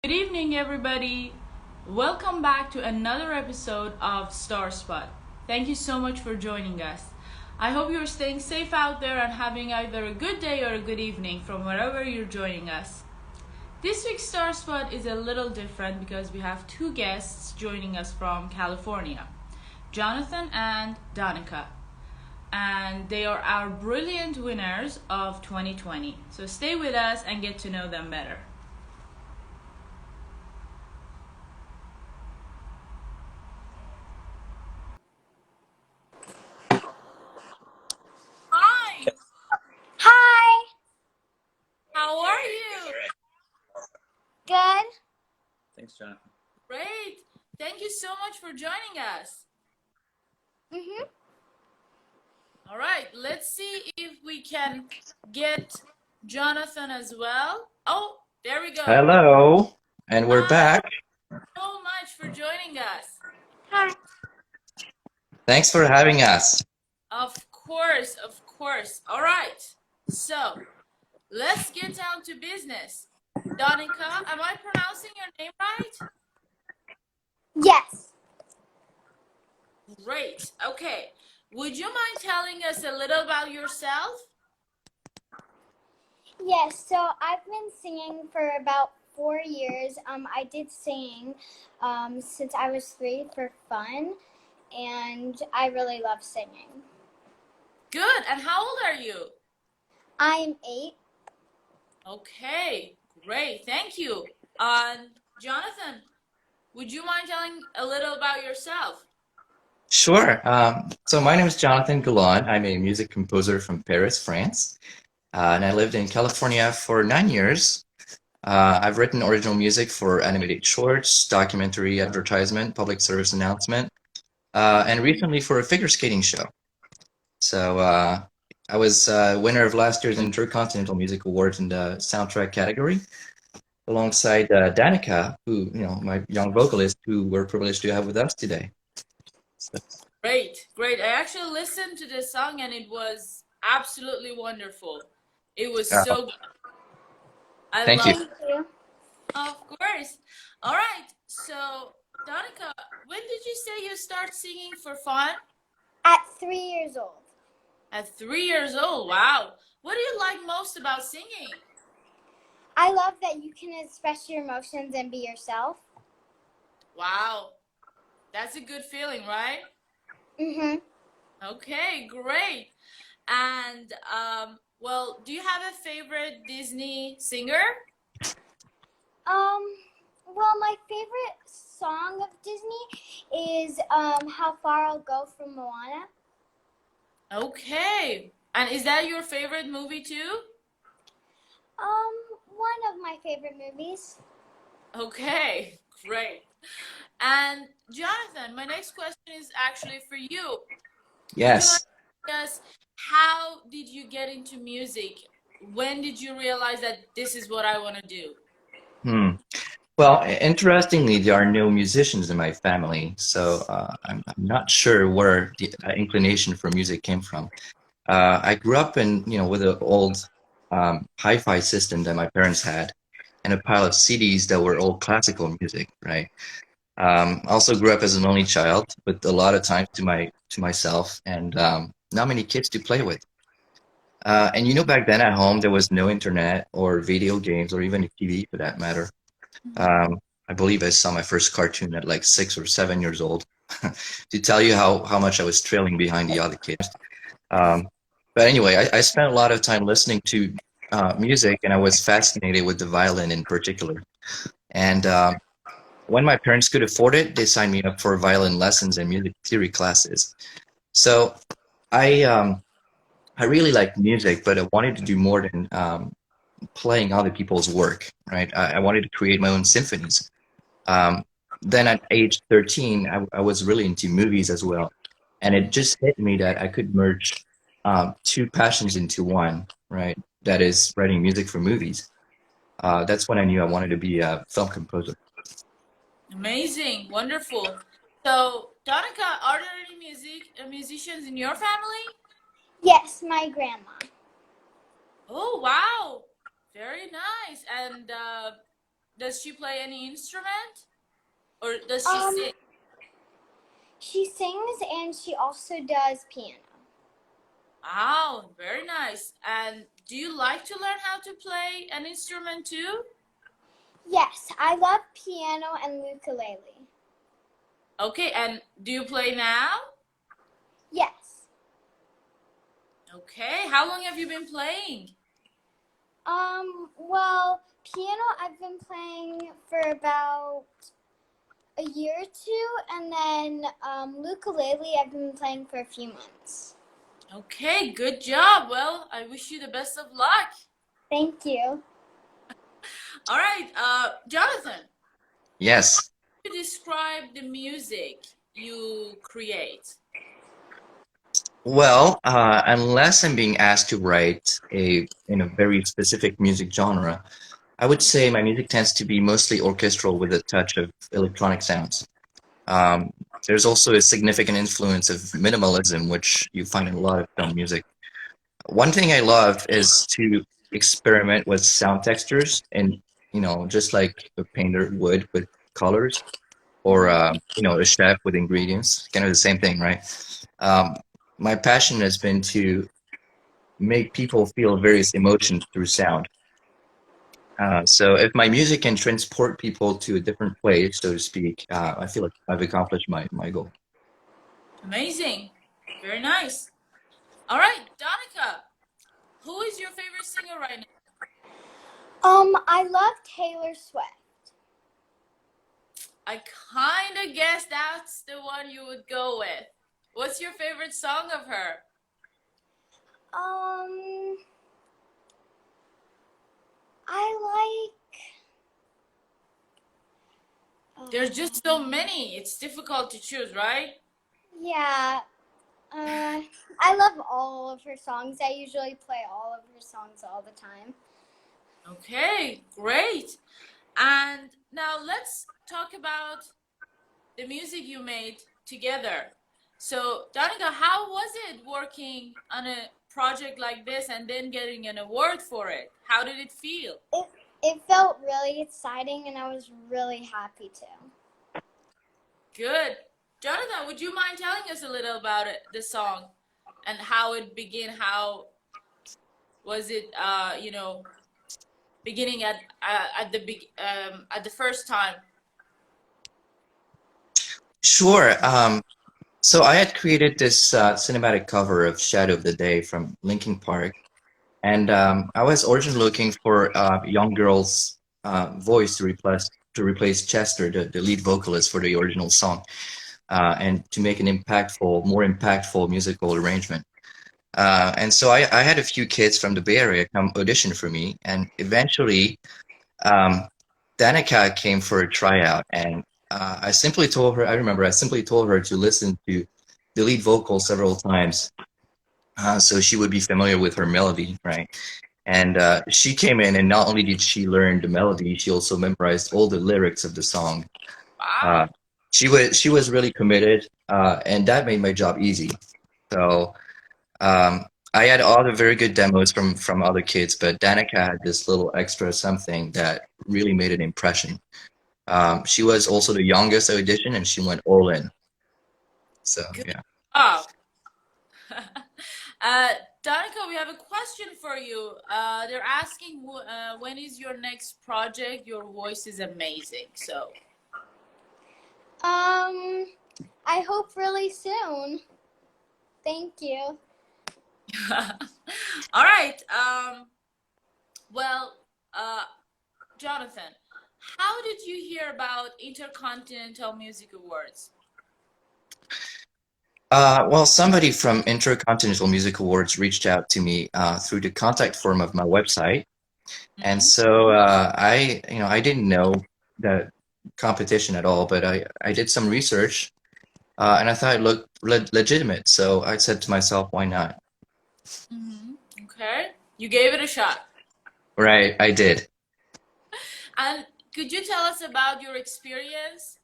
Good evening, everybody. Welcome back to another episode of Star Spot. Thank you so much for joining us. I hope you're staying safe out there and having either a good day or a good evening from wherever you're joining us. This week's Star Spot is a little different because we have two guests joining us from California, Jonathan and Danica. And they are our brilliant winners of 2020. So stay with us and get to know them better. Hi, Hi. how are you? Good. Thanks, Jonathan. Great. Thank you so much for joining us. All right, let's see if we can get Jonathan as well. Oh, there we go. Hello, and we're back. So much for joining us. Hi. Thanks for having us. Of course, of course. All right, so let's get down to business. Danica, am I pronouncing your name right? Yes. Great. Okay. Would you mind telling us a little about yourself? Yes. So I've been singing for about 4 years. I did sing since I was 3 for fun, and I really love singing. Good. And how old are you? I am 8. Okay, great. Thank you. Jonathan, would you mind telling a little about yourself? Sure. So my name is Jonathan Galland. I'm a music composer from Paris, France, and I lived in California for 9 years. I've written original music for animated shorts, documentary, advertisement, public service announcement, and recently for a figure skating show. So I was winner of last year's InterContinental Music Awards in the soundtrack category, alongside Danica, who, my young vocalist, who we're privileged to have with us today. So, Great, great. I actually listened to this song and it was absolutely wonderful. It was so good. I thank you. love it. Thank you. Of course. All right. So, Danica, when did you say you start singing for fun? At 3 years old. At 3 years old. Wow. What do you like most about singing? I love that you can express your emotions and be yourself. Wow. That's a good feeling, right? Okay, great. And well, do you have a favorite Disney singer? Well, my favorite song of Disney is How Far I'll Go from Moana. Okay. And is that your favorite movie too? One of my favorite movies. Okay, great. And Jonathan, my next question is actually for you. Yes. Would you like to ask us, how did you get into music? When did you realize that this is what I want to do? Well, interestingly, there are no musicians in my family, so I'm not sure where the inclination for music came from. I grew up with an old hi-fi system that my parents had, and a pile of CDs that were all classical music, right? Also grew up as an only child with a lot of time to myself and not many kids to play with. And back then at home there was no internet or video games or even a TV for that matter. I believe I saw my first cartoon at like 6 or 7 years old, to tell you how much I was trailing behind the other kids. But anyway, I spent a lot of time listening to music, and I was fascinated with the violin in particular. And when my parents could afford it, they signed me up for violin lessons and music theory classes. So I really liked music, but I wanted to do more than playing other people's work, right? I wanted to create my own symphonies. Um, then at age 13, I was really into movies as well. And it just hit me that I could merge two passions into one, right? That is writing music for movies. That's when I knew I wanted to be a film composer. Amazing, wonderful. So, Danica, are there any musicians in your family? Yes, my grandma. Oh, wow. Very nice. And does she play any instrument, or does she Um, sing? she sings and she also does piano. Oh, very nice. And do you like to learn how to play an instrument too? Yes, I love piano and ukulele. Okay, and do you play now? Yes. Okay, how long have you been playing? Well, piano I've been playing for about a year or two, and then ukulele I've been playing for a few months. Okay, good job. Well, I wish you the best of luck. Thank you. All right, Jonathan, Yes. you describe the music you create. Well, unless I'm being asked to write a in a very specific music genre, I would say my music tends to be mostly orchestral with a touch of electronic sounds. Um, there's also a significant influence of minimalism, which you find in a lot of film music. One thing I love is to experiment with sound textures, and just like a painter would with colors, or a chef with ingredients, kind of the same thing, right? Um, my passion has been to make people feel various emotions through sound. So if my music can transport people to a different place, so to speak, I feel like I've accomplished my goal. Amazing. Very nice. All right, Danica, who is your favorite singer right now? I love Taylor Swift. I kind of guess that's the one you would go with. What's your favorite song of her? I like. There's just so many. It's difficult to choose, right? Yeah. I love all of her songs. I usually play all of her songs all the time. Okay, great. And now let's talk about the music you made together. So, Danica, how was it working on a project like this and then getting an award for it? How did it feel? It felt really exciting, and I was really happy too. Good. Jonathan, would you mind telling us a little about it, the song, and how it began? How was it, beginning at the first time? Sure. So I had created this cinematic cover of "Shadow of the Day" from Linkin Park, and I was originally looking for a young girl's voice to replace Chester, the lead vocalist for the original song, and to make an more impactful musical arrangement. And so I had a few kids from the Bay Area come audition for me, and eventually um, Danica came for a tryout, and I simply told her, I remember I simply told her to listen to the lead vocal several times, so she would be familiar with her melody, right? And she came in, and not only did she learn the melody, she also memorized all the lyrics of the song. Uh, Wow. she was really committed, and that made my job easy. So I had all the very good demos from other kids, but Danica had this little extra something that really made an impression. She was also the youngest audition, and she went all in. So Good yeah. job. Danica, we have a question for you. They're asking when is your next project? Your voice is amazing. So, I hope really soon. Thank you. all right. Well, Jonathan, how did you hear about InterContinental Music Awards? Well, somebody from InterContinental Music Awards reached out to me through the contact form of my website, and so I didn't know the competition at all, but I did some research, and I thought it looked legitimate. So I said to myself, why not? Okay, you gave it a shot. Right, I did. And could you tell us about your experience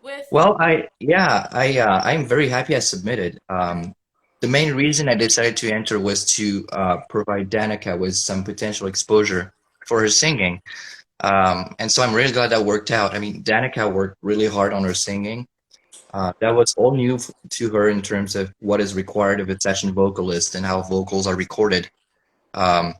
with? Well, I'm very happy I submitted. The main reason I decided to enter was to provide Danica with some potential exposure for her singing. And so I'm really glad that worked out. I mean, Danica worked really hard on her singing. That was all new to her in terms of what is required of a session vocalist and how vocals are recorded. Um,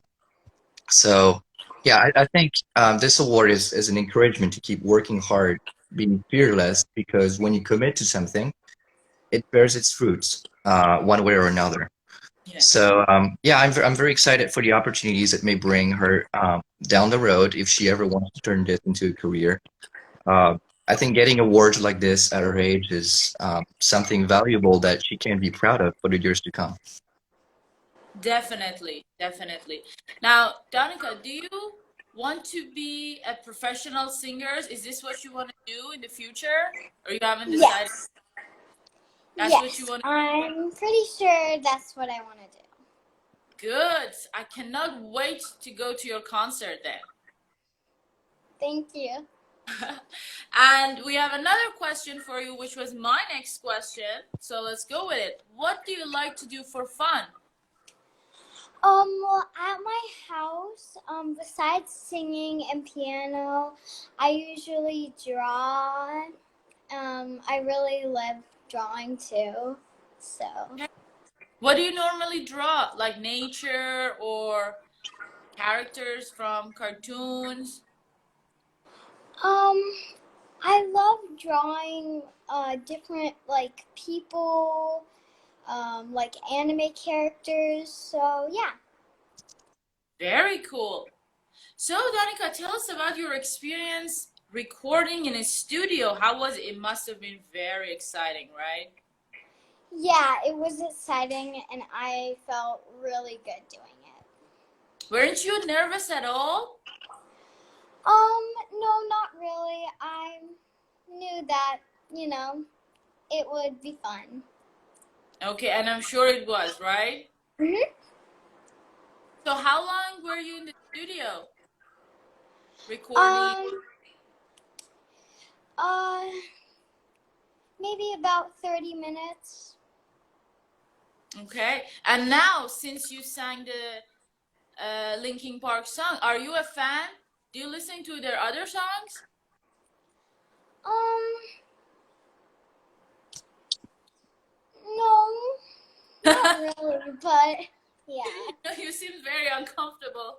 so, yeah, I think this award is an encouragement to keep working hard, being fearless, because when you commit to something, it bears its fruits one way or another. Yeah. So, yeah, I'm very excited for the opportunities it may bring her down the road if she ever wants to turn this into a career. Uh, I think getting awards like this at her age is something valuable that she can be proud of for the years to come. Definitely, definitely. Now, Danica, do you want to be a professional singer? Is this what you want to do in the future, or you haven't decided? Yes. That's what you Yes. want. I'm pretty sure that's what I want to do. Good. I cannot wait to go to your concert then. Thank you. And we have another question for you, which was my next question. So let's go with it. What do you like to do for fun? Well, at my house, besides singing and piano, I usually draw. I really love drawing too. So, What do you normally draw? Like nature or characters from cartoons? um, I love drawing different like people, like anime characters. So yeah. Very cool. So, Danica, tell us about your experience recording in a studio. How was it? It must have been very exciting, right? Yeah, it was exciting and I felt really good doing it. Weren't you nervous at all? No, not really. I knew that, it would be fun. Okay, and I'm sure it was, right? Mhm. So, how long were you in the studio recording? Uh, maybe about 30 minutes. Okay, and now since you sang the Linkin Park song, are you a fan? Do you listen to their other songs? No, not really, but yeah. You seem very uncomfortable.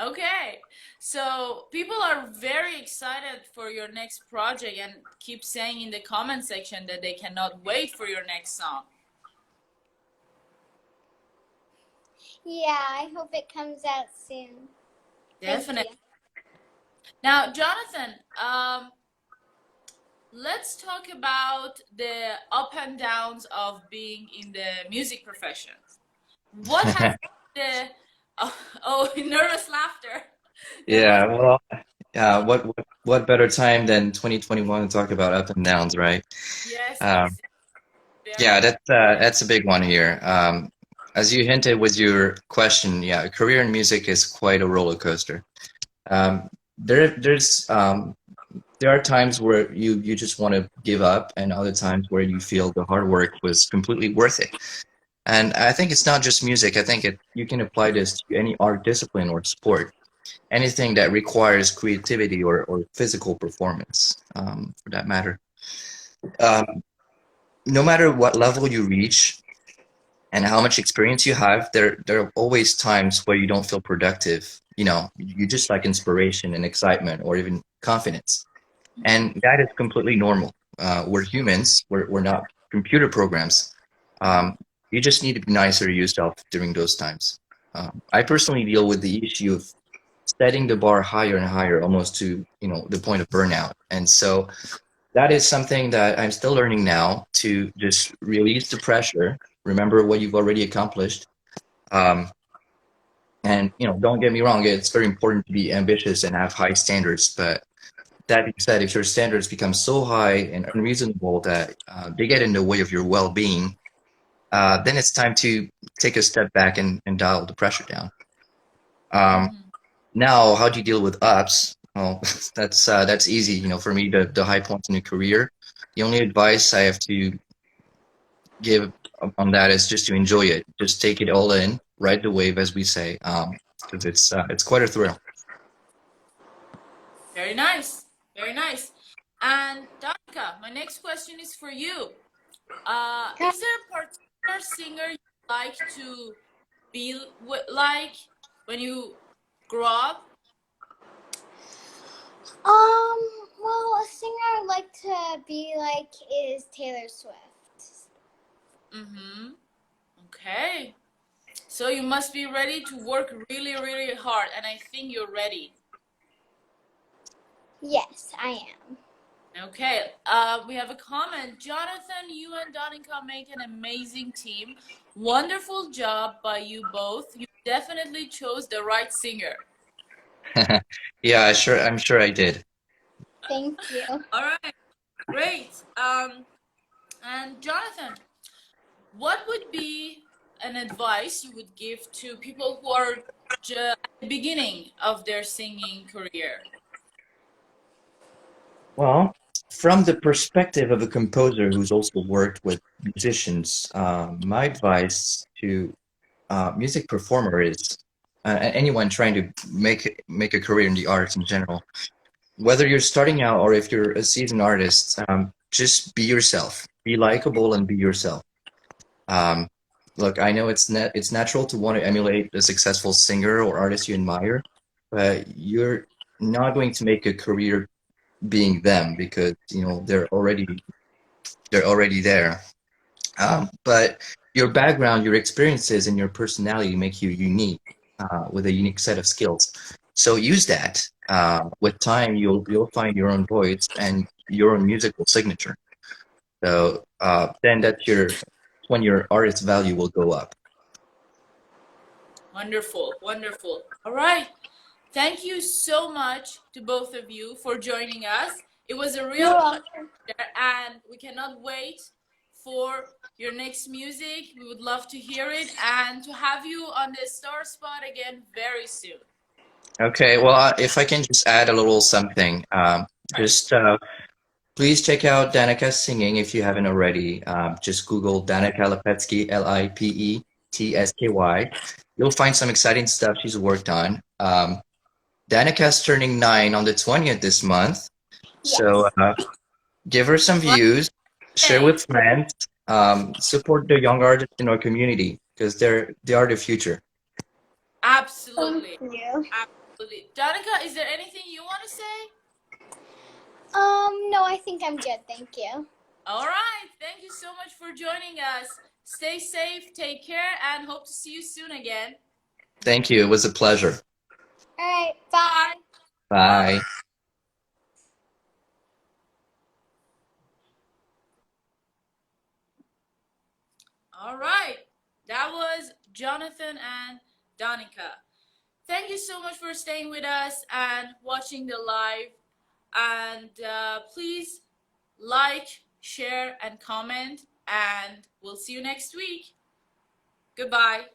Okay, so people are very excited for your next project and keep saying in the comment section that they cannot wait for your next song. Yeah, I hope it comes out soon. Definitely. Now, Jonathan, let's talk about the up and downs of being in the music profession. What has the nervous laughter? Yeah, well, what better time than 2021 to talk about up and downs, right? Yes, Um, exactly. yeah, that's a big one here. As you hinted with your question, yeah, a career in music is quite a roller coaster. Um, there are times where you just want to give up, and other times where you feel the hard work was completely worth it. And I think it's not just music. I think you can apply this to any art discipline or sport, anything that requires creativity or physical performance, for that matter. Um, no matter what level you reach and how much experience you have, there are always times where you don't feel productive. You just like inspiration and excitement or even confidence. And that is completely normal. We're humans. We're not computer programs. You just need to be nicer to yourself during those times. I personally deal with the issue of setting the bar higher and higher, almost to the point of burnout. And so that is something that I'm still learning now, to just release the pressure, remember what you've already accomplished. Um, and don't get me wrong, it's very important to be ambitious and have high standards. But that being said, if your standards become so high and unreasonable that they get in the way of your well-being, then it's time to take a step back and dial the pressure down. Now, how do you deal with ups? Well, that's easy. For me, the high points in a career, the only advice I have to give on that is just to enjoy it. Just take it all in, ride the wave, as we say. because it's quite a thrill. Very nice. Very nice. And Danica, my next question is for you. Is there a particular singer you like to be like when you grow up? Well, a singer I'd like to be like is Taylor Swift. Mm-hmm. Okay. So you must be ready to work really, really hard, and I think you're ready. Yes, I am. Okay. We have a comment. Jonathan, you and Danica make an amazing team. Wonderful job by you both. You definitely chose the right singer. Yeah, I'm sure I did. Thank you. All right. Great. And Jonathan, what would be an advice you would give to people who are at the beginning of their singing career? Well, from the perspective of a composer who's also worked with musicians, my advice to music performer is anyone trying to make a career in the arts in general, whether you're starting out or if you're a seasoned artist, just be yourself, be likable, and be yourself. Um, Look, I know it's natural to want to emulate a successful singer or artist you admire, but you're not going to make a career being them because they're already there. But your background, your experiences, and your personality make you unique with a unique set of skills. So use that. With time, you'll find your own voice and your own musical signature. So then when your artist value will go up. Wonderful, wonderful. All right. Thank you so much to both of you for joining us. It was a real pleasure, and we cannot wait for your next music. We would love to hear it and to have you on the Star Spot again very soon. Okay, well, if I can just add a little something, just please check out Danica's singing if you haven't already. Just Google Danica Lepetsky, Lipetsky. You'll find some exciting stuff she's worked on. Danica's turning 9 on the 20th this month. So give her some views, share with friends, support the young artists in our community because they are the future. Absolutely. Thank you. Absolutely. Danica, is there anything you want to say? No, I think I'm good. Thank you. All right. Thank you so much for joining us. Stay safe, take care, and hope to see you soon again. Thank you. It was a pleasure. All right. Bye. Bye. All right. That was Jonathan and Danica. Thank you so much for staying with us and watching the live. And please like, share, and comment. And we'll see you next week. Goodbye.